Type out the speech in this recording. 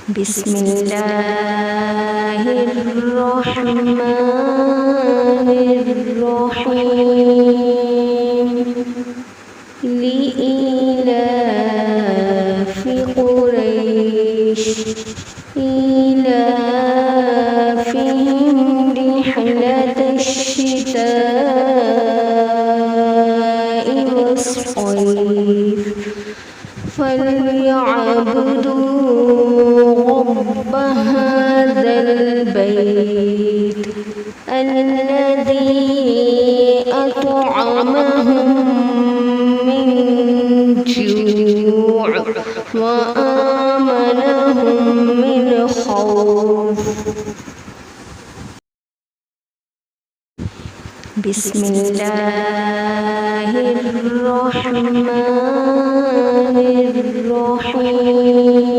بسم الله الرحمن الرحيم لإيلاف قريش إيلافهم رحلة الشتاء والصيف فليعبدوا رب هذا البيت الذي أطعمهم من جوع وآمنهم من خوف. بسم الله الرحمن الرحيم